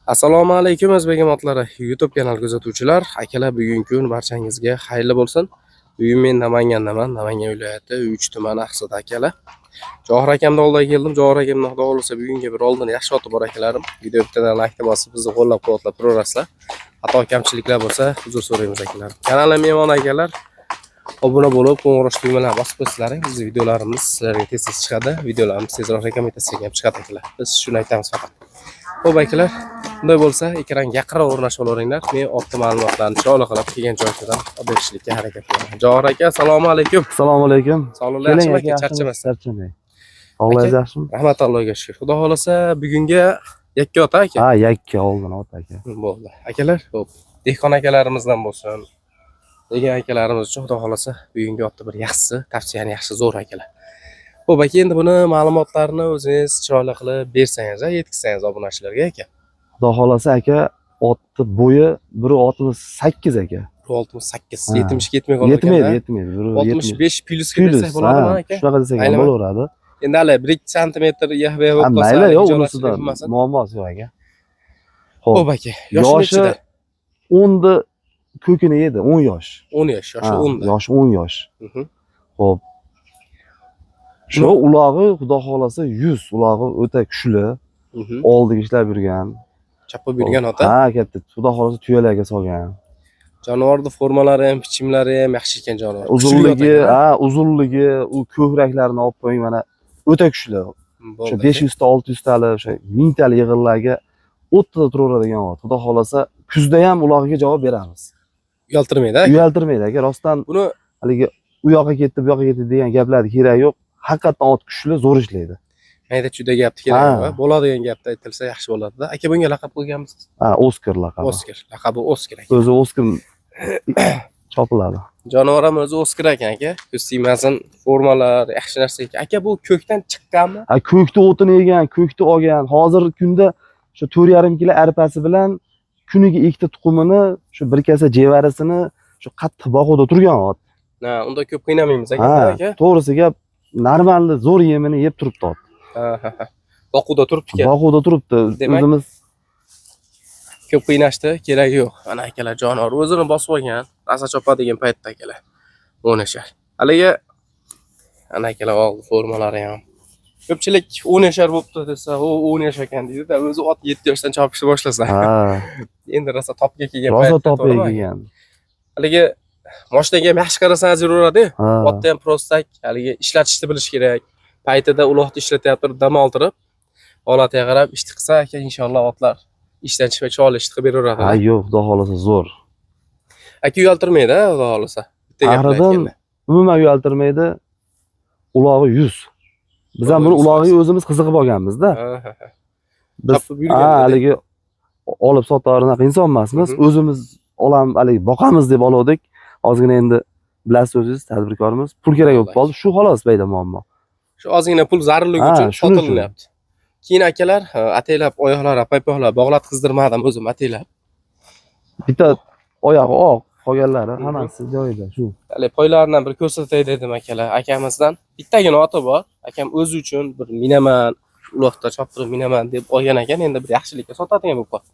Assalomu alaykum o'zbek otlari YouTube kanal kuzatuvchilar, akalar bugungi kun barchangizga xayrli bo'lsin. Bugun men Namangandaman, Namangan viloyati 3 tuman Aqsida akalar. Johir akamning oldiga keldim. Johir akamning xudo xolisa bugungi bir oldin yaxshi oti bor akalarim. Video bittadan like bosib bizni qo'llab-quvvatlab turaverasizlar. Xato kamchiliklar bo'lsa uzr so'raymiz akalar. Kanalim mehmon akalar. Obuna bo'lib, qo'ng'iroq tugmalarni bosib qo'ysalaring, biz videolarimiz sizlarga tez-tez chiqadi. Videolarimiz tezroq rekomendatsiyaga ham chiqadi akalar. Biz shuni aytamiz faqat. Xo'p akalar, bunday bo'lsa, ekranga yaqinroq o'rnashib olaveringlar. Men ortda ma'lumotlarni chiroyli qilib kelgan joydan olib berishlikka harakat qilaman. Johir aka, assalomu alaykum. Assalomu alaykum. Sog'liklar yaxshimi aka? Charchamasdan. Charchamang. Sog'lig'ingiz yaxshimi? Rahmat Allohga shukr. Xudo xolasa bugungi yakka ota aka. Ha, yakka oldin ota aka. Bo'ldi. Akalar, xo'p. Dehqon akalarimizdan bo'lsin. Degan akalarimiz uchun xudo xolasa bugungi otda bir yaxshisi, tavsiyani yaxshi zo'r akalar. Xo'p aka, endi buni ma'lumotlarni o'zingiz chiroyli qilib bersangiz, yetkazsangiz obunachilarga aka. Xudo xolasa aka, otni bo'yi 1.68 aka. 1.68, 70 ga yetmay qolgan. Yetmaydi. 65 plyusga bersak bo'ladimi aka? Shunaqa desak ham bo'laveradi. Endi hali 1-2 sm yahva bo'lib qolsa, mayli, yo'q, unisida muammosi yo'q aka. Xo'p aka, yoshi 10 ni ko'kini yedi, 10 yosh. 10 yosh, yoshi 10 da. Yoshi 10 yosh. Xo'p. Shu ulog'i xudo xolasa 100, ulog'i o'ta kuchli. Oldiga ishlab yurgan. Chapib yurgan ota. Ha, katta. Xudo xolasa tuyalarga solgan. Jonivorning formalari ham, bichimlari ham yaxshi ekan jonivor. Uzunligi, u ko'kraklarini olib qo'ying, mana o'ta kuchli. O'sha 500 ta, 600 tali, o'sha 1000 tali yig'inlarga o'tda turaveradigan ot. Xudo xolasa kuzda ham ulog'iga javob beramiz. Uyaltirmaydi aka. Uyaltirmaydi aka. Rostdan buni haligi u yoqqa ketdi, bu yoqqa ketdi degan gaplarga kerak yo'q. Haqiqatan ot kuchli, zo'r ishlaydi. Mayda juda gapni kerak yo'q. Bo'ladigan gapda aytilsa yaxshi bo'ladi-da. Aka bunga laqab qo'yganmisiz? Ha, Oskar laqabi. Oskar, laqabi Oskar aka. O'zi Oskar chopiladi. Jonivor ham o'zi Oskar ekan aka. Ko'zsimasin, formalar yaxshi narsa ekan. Aka bu ko'kdan chiqqanmi? Ha, ko'kni o'tini yegan, ko'kni olgan. Hozirgi kunda shu 4,5 kilo arpasi bilan kuniga 2 ta tuxumini, shu bir kasa jevarisini shu qattiq boquvda turgan ot. Ha, unda ko'p qiynamaymiz aka. To'g'risi gap, normalni zo'r yemini yeb turibdi ot. Ha. Boquvda turibdi-ku. Boquvda turibdi. O'zimiz ko'p qiynashdi, keragi yo'q. Ana akalar jonivor o'zini bosib olgan, rasa chopadigan paytda akalar. O'nashar. Haliga ana akalar oldi formalari ham. Ko'pchilik 10 yashar bo'libdi desa, u 10 yash ekan deydi-da, o'zi ot 7 yoshdan chopishni boshlasa. Ha. Endi rosa topga kelgan paytda. Rosa topga kelgan. Haligi moshinaga ham yaxshi qarasangiz yuraveradi. Otda ham prostak, haligi ishlatishni bilish kerak. Paytida uloqni ishlatyapti, dam oltirib, holatiga qarab ish qilsa aka inshaalloh otlar ishdan chiqmay chiroyli ish qilib beraveradi. Ha, yo'q, xudo xolasa zo'r. Aka uyaltirmaydi, xudo xolasa. Bitta gap aytganda. Umuman uyaltirmaydi. Ulog'i 100. Biz ham buni ulog'iga o'zimiz qiziqib olganmiz-da. Biz haligi olib sotariq inson emasmiz. O'zimiz olamiz, haligi boqamiz deb oldik. Ozgina endi bilasiz o'zingiz, tadbirkorimiz, pul kerak bo'lib qoldi. Shu xolos bayda muammo. Shu ozgina pul zarurligi uchun sotilyapti. Keyin akalar ataylab oyoqlar, paypoqlar bog'latqizdirmadim o'zim ataylab. Bitta oyog'i oq, qolganlari hammasi joyida shu. Hali poylaridan bir ko'rsatay dedim akalar. Akamizdan bittagina oti bor. Akam o'zi uchun bir minaman, uloqda choptirib minaman deb olgan ekan, endi bir yaxshilikka sotadigan bo'lib qoldi.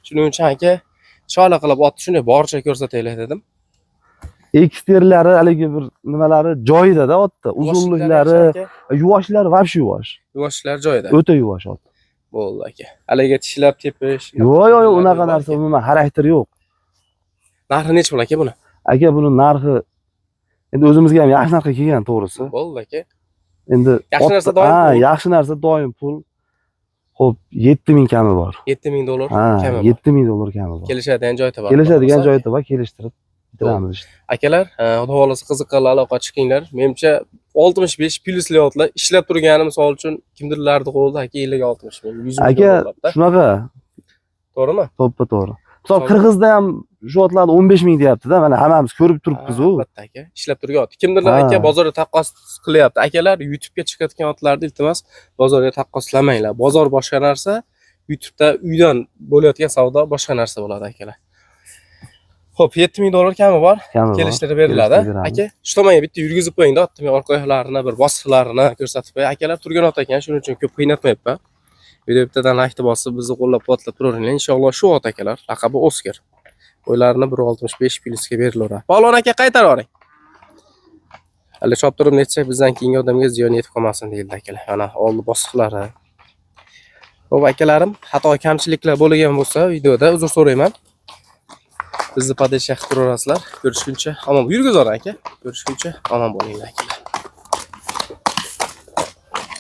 Shuning uchun aka chiroyli qilib otni shunday boricha ko'rsataylar dedim. Eksterlari haligi bir nimalari joyida-da otda. Uzunliklari, yuvoshlari vobshe yuvosh. Yuvoshlari joyida. O'ta yuvosh ot. Bo'ldi aka. Haliga tishlab tepish. Yo'q, unaqa narsa umuman xarakteri yo'q. Narxi necha pul aka buni? Aka buni narxi endi o'zimizga ham yaxshi narxga kelgan, to'g'risi. Bo'ldi aka. Endi yaxshi narsa doim pul. Ha, yaxshi narsa doim pul. Xo'p, 7000 kami bor. $7000 kami bor. $7000 kami bor. Kelishadigan joyda bor. Kelishadigan joyda bor, kelishtirib bitiramiz işte. Akalar, xudo xolasa qiziqqanlar aloqa chiqinglar. Menimcha 65 plyusli otlar ishlab turgani misol uchun kimdirlarning qo'lida aka 50-60 ming, 100 ming aka shunaqa. To'g'rimi? To'g'ri. Misol Qirg'izda ham shu otlarni 15 ming deyapti-da, mana hammamiz ko'rib turibmiz-ku. Albatta aka, ishlab turgan ot. Kimdirlar aka bozorda taqqos qilyapti. Akalar YouTube'ga chiqayotgan otlarni iltimos bozorga taqqoslamanglar. Bozor boshqa narsa, YouTube'da uydan bo'layotgan savdo boshqa narsa bo'ladi akalar. Xo'p, $7000 kami bor. Kelishtirib beriladi. Aka, shu tomonga bitta yurgizib qo'ying-da, otni orqa oyoqlarini, bir bosqilarini ko'rsatib qo'y. Akalar turgan ot ekan, shuning uchun ko'p qiynatmayapman. Video bittadan like bosib bizni qo'llab-quvvatlab turaveringlar. Inshaalloh shu ot akalar, laqabi Oskar. Qo'ylarini 1.65 plyusga berilaveradi. Palon aka qaytaravering. Hali chop turib netsak bizdan keyingi odamga ziyon yetib qolmasin deyildi akalar. Mana oldi bosqiqlari. Xo'p akalarim, xato kamchiliklar bo'lgan bo'lsa videoda uzr so'rayman. Bizni podeshya qilib turaverasizlar. Ko'rishguncha omon. Yurgizor aka. Ko'rishguncha omon bo'linglar.